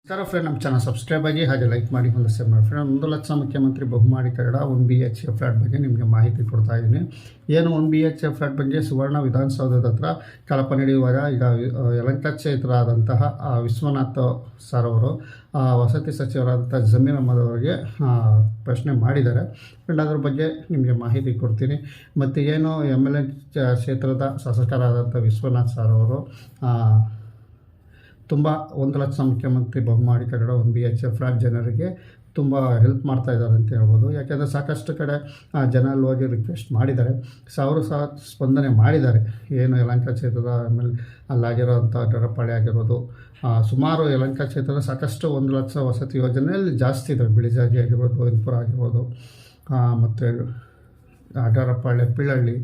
Sir friend, ನಮ್ಮ channel subscribe ಆಗಿ ಹಾಗೆ ಲೈಕ್ ಮಾಡಿ ಒಂದು ಶೇರ್ ಮಾಡಿ. ಫ್ರೆಂಡ್, 1,00,000 ಮುಖ್ಯಮಂತ್ರಿ ಬಹುಮಾಡಿ ಕನ್ನಡ 1 BHK ಫ್ಲಾಟ್ ಬಗ್ಗೆ ನಿಮಗೆ ಮಾಹಿತಿ ಕೊಡ್ತಾ ಇದ್ದೀನಿ. ಏನು 1 BHK ಫ್ಲಾಟ್ ಬಗ್ಗೆ ಸುವರ್ಣ ವಿಧಾನಸೌಧದ ಹತ್ರ ಕಳಪ ನಡೆಯುವಾಗ ಈಗ ಯಲಹಂಕ ಕ್ಷೇತ್ರ ಆದಂತಹ ವಿಶ್ವನಾಥ್ ಸರ್ ಅವರು ವಸತಿ ಸಚಿವರಾದಂಥ ಜಮೀರ್ ಅಹಮದ್ ಅವರಿಗೆ ಪ್ರಶ್ನೆ ಮಾಡಿದ್ದಾರೆ. ಫ್ರೆಂಡ್, ಅದ್ರ ಬಗ್ಗೆ ನಿಮಗೆ ಮಾಹಿತಿ ಕೊಡ್ತೀನಿ. ಮತ್ತು ಏನು MLA ಕ್ಷೇತ್ರದ ಶಾಸಕರಾದಂಥ ವಿಶ್ವನಾಥ್ ಸರ್ ಅವರು ತುಂಬ 1,00,000 ಮುಖ್ಯಮಂತ್ರಿ ಬಹುಮಾಡಿ ಕನ್ನಡ 1 BHK ಫ್ಲಾಟ್ ಜನರಿಗೆ ತುಂಬ ಹೆಲ್ಪ್ ಮಾಡ್ತಾ ಇದ್ದಾರೆ ಅಂತ ಹೇಳ್ಬೋದು. ಯಾಕೆಂದರೆ ಸಾಕಷ್ಟು ಕಡೆ ಜನ ಹೋಗಿ ರಿಕ್ವೆಸ್ಟ್ ಮಾಡಿದ್ದಾರೆ, ಅವರು ಸಹ ಸ್ಪಂದನೆ ಮಾಡಿದ್ದಾರೆ. ಏನು ಯಲಹಂಕ ಕ್ಷೇತ್ರದ ಆಮೇಲೆ ಅಲ್ಲಾಗಿರೋಂಥ ಗಡಪಾಳಿ ಆಗಿರ್ಬೋದು, ಸುಮಾರು ಯಲಹಂಕ ಕ್ಷೇತ್ರದ ಸಾಕಷ್ಟು 1,00,000 ವಸತಿ ಯೋಜನೆಯಲ್ಲಿ ಜಾಸ್ತಿ ಇದೆ. ಬಿಳಿಜಾಗಿ ಆಗಿರ್ಬೋದು, ಗೋವಿಂದಪುರ ಆಗಿರ್ಬೋದು, ಮತ್ತು ಗಡಪಾಳ್ಯ, ಪಿಳ್ಳಳ್ಳಿ,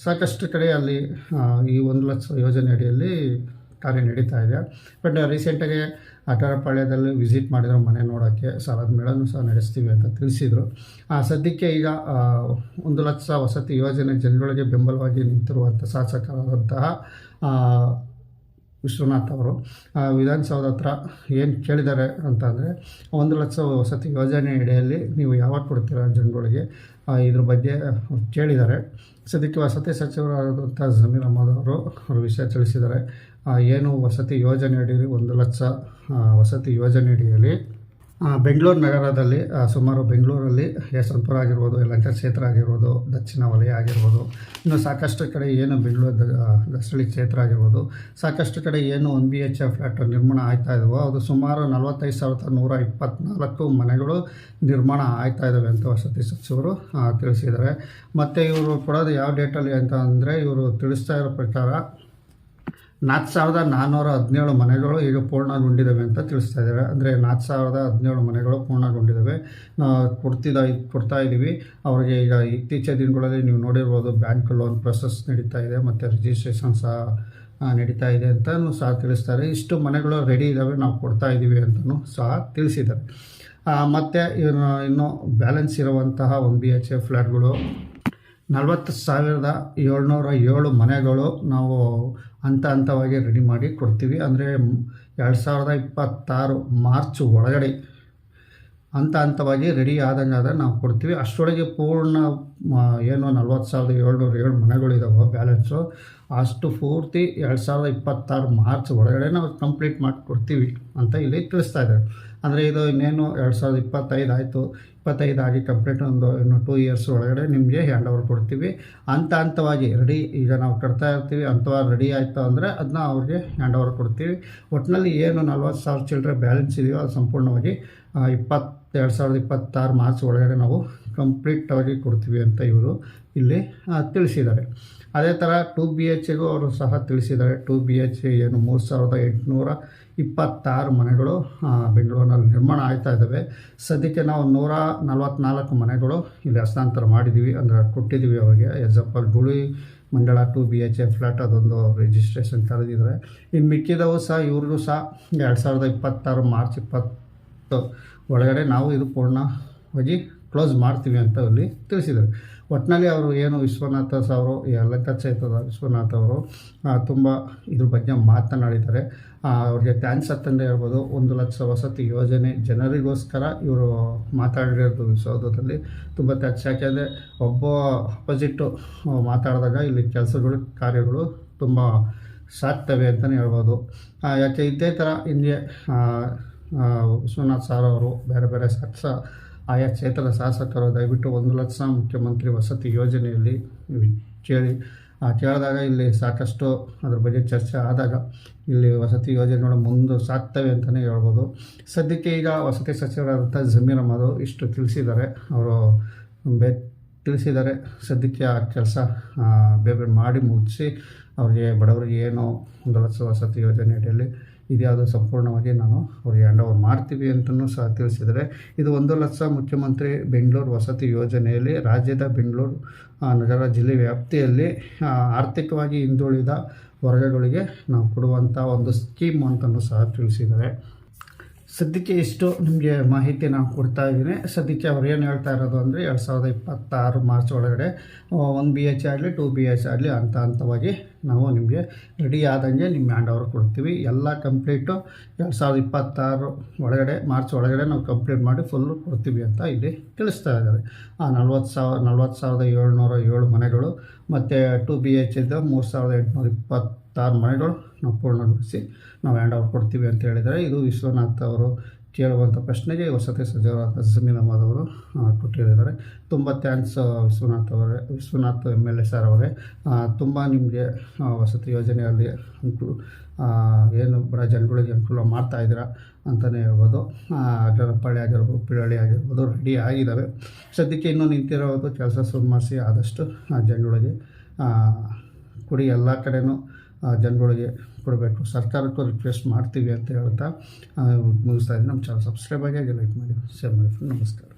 ಸಾಕಷ್ಟು ಕಡೆ ಅಲ್ಲಿ ಈ 1,00,000 ಯೋಜನೆ ಅಡಿಯಲ್ಲಿ ಕಾರ್ಯ ನಡೀತಾ ಇದೆ. ಬಟ್ ರೀಸೆಂಟಾಗಿ ಅಟಾರಪಾಳ್ಯದಲ್ಲಿ ವಿಸಿಟ್ ಮಾಡಿದ್ರು ಮನೆ ನೋಡೋಕ್ಕೆ. ಸಾಲದ ಮೇಳನೂ ಸಹ ನಡೆಸ್ತೀವಿ ಅಂತ ತಿಳಿಸಿದರು. ಸದ್ಯಕ್ಕೆ ಈಗ 1,00,000 ವಸತಿ ಯೋಜನೆ ಜನಗಳಿಗೆ ಬೆಂಬಲವಾಗಿ ನಿಂತಿರುವಂಥ ಶಾಸಕರಾದಂತಹ ವಿಶ್ವನಾಥ್ ಅವರು ವಿಧಾನಸೌಧ ಹತ್ರ ಏನು ಕೇಳಿದ್ದಾರೆ ಅಂತಂದರೆ, 1,00,000 ವಸತಿ ಯೋಜನೆ ಅಡಿಯಲ್ಲಿ ನೀವು ಯಾವಾಗ ಕೊಡ್ತೀರಾ ಜನಗಳಿಗೆ, ಇದ್ರ ಬಗ್ಗೆ ಕೇಳಿದ್ದಾರೆ. ಸದ್ಯಕ್ಕೆ ವಸತಿ ಸಚಿವರಾದಂಥ ಜಮೀರ್ ಅಹಮದ್ ಅವರು ವಿಷಯ ತಿಳಿಸಿದ್ದಾರೆ. ಏನು ವಸತಿ ಯೋಜನೆ ಅಡಿಯಲ್ಲಿ 1,00,000 ವಸತಿ ಯೋಜನೆ ಅಡಿಯಲ್ಲಿ ಬೆಂಗಳೂರು ನಗರದಲ್ಲಿ ಸುಮಾರು ಬೆಂಗಳೂರಲ್ಲಿ ಯಶವಂತಪುರ ಆಗಿರ್ಬೋದು, ಯಲಹಂಕ ಕ್ಷೇತ್ರ ಆಗಿರ್ಬೋದು, ದಕ್ಷಿಣ ವಲಯ ಆಗಿರ್ಬೋದು, ಇನ್ನು ಸಾಕಷ್ಟು ಕಡೆ ಏನು ಬೆಂಗಳೂರು ದಸರಳ್ಳಿ ಕ್ಷೇತ್ರ ಆಗಿರ್ಬೋದು, ಸಾಕಷ್ಟು ಕಡೆ ಏನು 1 BHK ಫ್ಲ್ಯಾಟ್ ನಿರ್ಮಾಣ ಆಗ್ತಾ ಇದ್ದಾವೋ ಅದು ಸುಮಾರು 45,124 ಮನೆಗಳು ನಿರ್ಮಾಣ ಆಗ್ತಾ ಇದ್ದಾವೆ ಅಂತ ವಸತಿ ಸಚಿವರು ತಿಳಿಸಿದ್ದಾರೆ. ಮತ್ತು ಇವರು ಕೊಡೋದು ಯಾವ ಡೇಟಲ್ಲಿ ಅಂತ ಅಂದರೆ, ಇವರು ತಿಳಿಸ್ತಾ ಇರೋ ಪ್ರಕಾರ 4,417 ಮನೆಗಳು ಈಗ ಪೂರ್ಣಗೊಂಡಿದ್ದಾವೆ ಅಂತ ತಿಳಿಸ್ತಾ ಇದ್ದಾರೆ. ಅಂದರೆ 4,017 ಮನೆಗಳು ಪೂರ್ಣಗೊಂಡಿದ್ದಾವೆ. ಕೊಡ್ತಾ ಇದ್ದೀವಿ ಅವ್ರಿಗೆ. ಈಗ ಇತ್ತೀಚಿನ ದಿನಗಳಲ್ಲಿ ನೀವು ನೋಡಿರ್ಬೋದು, ಬ್ಯಾಂಕ್ ಲೋನ್ ಪ್ರೊಸೆಸ್ ನಡೀತಾ ಇದೆ ಮತ್ತು ರಿಜಿಸ್ಟ್ರೇಷನ್ ಸಹ ನಡೀತಾ ಇದೆ ಅಂತಲೂ ಸಹ ತಿಳಿಸ್ತಾರೆ. ಇಷ್ಟು ಮನೆಗಳು ರೆಡಿ ಇದ್ದಾವೆ, ನಾವು ಕೊಡ್ತಾ ಇದ್ದೀವಿ ಅಂತಲೂ ಸಹ ತಿಳಿಸಿದ್ದಾರೆ. ಮತ್ತು ಇನ್ನು ಬ್ಯಾಲೆನ್ಸ್ ಇರುವಂತಹ 1 BHK ಫ್ಲ್ಯಾಟ್ಗಳು 40,707 ಮನೆಗಳು ನಾವು ಹಂತವಾಗಿ ರೆಡಿ ಮಾಡಿ ಕೊಡ್ತೀವಿ. ಅಂದರೆ 2026 ಮಾರ್ಚ್ ಒಳಗಡೆ ಹಂತವಾಗಿ ರೆಡಿ ಆದಂಗೆ ನಾವು ಕೊಡ್ತೀವಿ. ಅಷ್ಟರೊಳಗೆ ಪೂರ್ಣ ಏನು 40,707 ಮನೆಗಳಿದಾವೋ ಬ್ಯಾಲೆನ್ಸು, ಅಷ್ಟು ಪೂರ್ತಿ 2026 ಮಾರ್ಚ್ ಒಳಗಡೆ ನಾವು ಕಂಪ್ಲೀಟ್ ಮಾಡಿ ಕೊಡ್ತೀವಿ ಅಂತ ಇಲ್ಲಿ ತಿಳಿಸ್ತಾ ಇದ್ದಾರೆ. ಅಂದರೆ ಇದು ಇನ್ನೇನು 2025 ಆಯಿತು, 25 ಆಗಿ ಕಂಪ್ಲೀಟ್ ಇನ್ನು 2 ಇಯರ್ಸ್ ಒಳಗಡೆ ನಿಮಗೆ ಹ್ಯಾಂಡ್ ಓವರ್ ಕೊಡ್ತೀವಿ. ಹಂತವಾಗಿ ರೆಡಿ, ಈಗ ನಾವು ಕಟ್ತಾ ಇರ್ತೀವಿ, ಹಂತವಾಗಿ ರೆಡಿ ಆಯಿತು ಅಂದರೆ ಅದನ್ನ ಅವ್ರಿಗೆ ಹ್ಯಾಂಡ್ ಓವರ್ ಕೊಡ್ತೀವಿ. ಒಟ್ಟಿನಲ್ಲಿ ಏನು 40,000 ಚಿಲ್ಲರೆ ಬ್ಯಾಲೆನ್ಸ್ ಇದೆಯೋ ಅದು ಸಂಪೂರ್ಣವಾಗಿ 2026 ಮಾರ್ಚ್ ಒಳಗಡೆ ನಾವು ಕಂಪ್ಲೀಟಾಗಿ ಕೊಡ್ತೀವಿ ಅಂತ ಇವರು ಇಲ್ಲಿ ತಿಳಿಸಿದ್ದಾರೆ. ಅದೇ ಥರ 2 BHKಗೂ ಅವರು ಸಹ ತಿಳಿಸಿದ್ದಾರೆ. 2 BHK ಏನು 3,826 ಮನೆಗಳು ಬೆಂಗಳೂರಿನಲ್ಲಿ ನಿರ್ಮಾಣ ಆಗ್ತಾ ಇದ್ದಾವೆ. ಸದ್ಯಕ್ಕೆ ನಾವು 144 ಮನೆಗಳು ಇಲ್ಲಿ ಹಸ್ತಾಂತರ ಮಾಡಿದ್ದೀವಿ, ಅಂದರೆ ಕೊಟ್ಟಿದ್ದೀವಿ ಅವರಿಗೆ. ಎಕ್ಸಾಂಪಲ್ ಗುಳಿ ಮಂಡಳ 2 BHK ಫ್ಲ್ಯಾಟ್ ಅದೊಂದು ರಿಜಿಸ್ಟ್ರೇಷನ್ ಕರೆದಿದ್ದಾರೆ. ಇನ್ನು ಮಿಕ್ಕಿದವು ಸಹ ಇವ್ರಿಗೂ ಸಹ 2026 ಮಾರ್ಚ್ 20 ಒಳಗಡೆ ನಾವು ಇದು ಪೂರ್ಣವಾಗಿ ಕ್ಲೋಸ್ ಮಾಡ್ತೀವಿ ಅಂತ ಅಲ್ಲಿ ತಿಳಿಸಿದ್ದಾರೆ. ಒಟ್ಟಿನಲ್ಲಿ ಅವರು ಏನು ವಿಶ್ವನಾಥ್ ಅವರು, ಯಲಹಂಕ ಕ್ಷೇತ್ರದ ವಿಶ್ವನಾಥ್ ಅವರು ತುಂಬ ಇದ್ರ ಬಗ್ಗೆ ಮಾತನಾಡಿದ್ದಾರೆ. ಅವ್ರಿಗೆ ಥ್ಯಾಂಕ್ಸ್ ಅಂತಂದೇ ಹೇಳ್ಬೋದು. 1,00,000 ವಸತಿ ಯೋಜನೆ ಜನರಿಗೋಸ್ಕರ ಇವರು ಮಾತಾಡಿರೋದು ವಿಶ್ವದಲ್ಲಿ ತುಂಬ ಥ್ಯಾಂಕ್ಸ್. ಯಾಕೆಂದರೆ ಒಬ್ಬ ಅಪೋಸಿಟ್ಟು ಮಾತಾಡಿದಾಗ ಇಲ್ಲಿ ಕೆಲಸಗಳು ಕಾರ್ಯಗಳು ತುಂಬ ಸಾಗ್ತವೆ ಅಂತಲೇ ಹೇಳ್ಬೋದು. ಯಾಕೆ ಇದೇ ಥರ ಹಿಂದೆ ವಿಶ್ವನಾಥ್ ಸರ್ ಅವರು ಬೇರೆ ಬೇರೆ ಆಯಾ ಕ್ಷೇತ್ರದ ಶಾಸಕರು ದಯವಿಟ್ಟು 1,00,000 ಮುಖ್ಯಮಂತ್ರಿ ವಸತಿ ಯೋಜನೆಯಲ್ಲಿ ಕೇಳಿದಾಗ ಇಲ್ಲಿ ಸಾಕಷ್ಟು ಅದ್ರ ಬಗ್ಗೆ ಚರ್ಚೆ ಆದಾಗ ಇಲ್ಲಿ ವಸತಿ ಯೋಜನೆಗಳು ಮುಂದೆ ಸಾಗ್ತವೆ ಅಂತಲೇ ಹೇಳ್ಬೋದು. ಸದ್ಯಕ್ಕೆ ಈಗ ವಸತಿ ಸಚಿವರಾದಂಥ ಜಮೀರ್ ಅಹಮದ್ ಇಷ್ಟು ತಿಳಿಸಿದ್ದಾರೆ. ಅವರು ತಿಳಿಸಿದ್ದಾರೆ ಸದ್ಯಕ್ಕೆ ಆ ಕೆಲಸ ಬೇರೆ ಮಾಡಿ ಮುಗಿಸಿ ಅವ್ರಿಗೆ ಬಡವರಿಗೆ ಏನು 1,00,000 ವಸತಿ ಯೋಜನೆ ಅಡಿಯಲ್ಲಿ ಇದ್ಯಾವುದು ಸಂಪೂರ್ಣವಾಗಿ ನಾವು ಅವ್ರಿಗೆ ಹ್ಯಾಂಡ್ ಓವರ್ ಮಾಡ್ತೀವಿ ಅಂತಲೂ ಸಹ ತಿಳಿಸಿದರೆ. ಇದು 1,00,000 ಮುಖ್ಯಮಂತ್ರಿ ಬೆಂಗಳೂರು ವಸತಿ ಯೋಜನೆಯಲ್ಲಿ ರಾಜ್ಯದ ಬೆಂಗಳೂರು ನಗರ ಜಿಲ್ಲೆ ವ್ಯಾಪ್ತಿಯಲ್ಲಿ ಆರ್ಥಿಕವಾಗಿ ಹಿಂದುಳಿದ ವರ್ಗಗಳಿಗೆ ನಾವು ಕೊಡುವಂಥ ಒಂದು ಸ್ಕೀಮ್ ಅಂತಲೂ ಸಹ ತಿಳಿಸಿದ್ದಾರೆ. ಸದ್ಯಕ್ಕೆ ಇಷ್ಟು ನಿಮಗೆ ಮಾಹಿತಿ ನಾನು ಕೊಡ್ತಾ ಇದ್ದೀನಿ. ಸದ್ಯಕ್ಕೆ ಅವ್ರು ಏನು ಹೇಳ್ತಾ ಇರೋದು ಅಂದರೆ 2026 ಮಾರ್ಚ್ ಒಳಗಡೆ 1 BHK ಆಗಲಿ 2 BHK ಆಗಲಿ ಹಂತವಾಗಿ ನಾವು ನಿಮಗೆ ರೆಡಿ ಆದಂಗೆ ನಿಮ್ಮ ಹ್ಯಾಂಡ್ ಓವರ್ ಕೊಡ್ತೀವಿ. ಎಲ್ಲ ಕಂಪ್ಲೀಟು 2026 ಒಳಗಡೆ, ಮಾರ್ಚ್ ಒಳಗಡೆ ನಾವು ಕಂಪ್ಲೀಟ್ ಮಾಡಿ ಫುಲ್ಲು ಕೊಡ್ತೀವಿ ಅಂತ ಇಲ್ಲಿ ತಿಳಿಸ್ತಾ ಇದ್ದಾರೆ. 40,707 ಮನೆಗಳು ಮತ್ತು 2 BHK 3,826 ಮನೆಗಳು ನಾವು ಪೂರ್ಣಗೊಳಿಸಿ ನಾವು ಹ್ಯಾಂಡ್ ಓವರ್ ಕೊಡ್ತೀವಿ ಅಂತ ಹೇಳಿದ್ದಾರೆ. ಇದು ವಿಶ್ವನಾಥ್ ಅವರು ಕೇಳುವಂಥ ಪ್ರಶ್ನೆಗೆ ವಸತಿ ಸಚಿವರಾದ ಜಮೀರ್ ಅಹಮದ್ ಅವರು ಕೊಟ್ಟಿದ್ದಾರೆ. ತುಂಬ ಥ್ಯಾಂಕ್ಸ್ ವಿಶ್ವನಾಥ್ MLA ಸರ್ ಅವರೇ. ತುಂಬ ನಿಮಗೆ ವಸತಿ ಯೋಜನೆಯಲ್ಲಿ ಅನುಕೂಲ ಏನು ಬಡ ಜನಗಳಿಗೆ ಅನುಕೂಲ ಮಾಡ್ತಾಯಿದ್ದೀರಾ ಅಂತಲೇ ಹೇಳ್ಬೋದು. ಅಗ್ರನಪಳ್ಳಿ ಆಗಿರ್ಬೋದು, ಪಿಳಳ್ಳಿ ಆಗಿರ್ಬೋದು ರೆಡಿ ಆಗಿದ್ದಾವೆ. ಸದ್ಯಕ್ಕೆ ಇನ್ನೂ ನಿಂತಿರೋದು ಕೆಲಸ ಶುರು ಮಾಡಿಸಿ ಆದಷ್ಟು ಜನಗಳಿಗೆ ಕೊಡಿ, ಎಲ್ಲ ಕಡೆಯೂ ಜನಗಳಿಗೆ ಕೊಡಬೇಕು. ಸರ್ಕಾರಕ್ಕೂ ರಿಕ್ವೆಸ್ಟ್ ಮಾಡ್ತೀವಿ ಅಂತ ಹೇಳ್ತಾ ಮುಗಿಸ್ತಾ ಇದ್ದೀನಿ. ನಮ್ಮ ಚಾನಲ್ ಸಬ್ಸ್ಕ್ರೈಬ್ ಆಗಿ ಲೈಕ್ ಮಾಡಿ, ಶೇರ್ ಮಾಡಿ. ನಮಸ್ಕಾರ.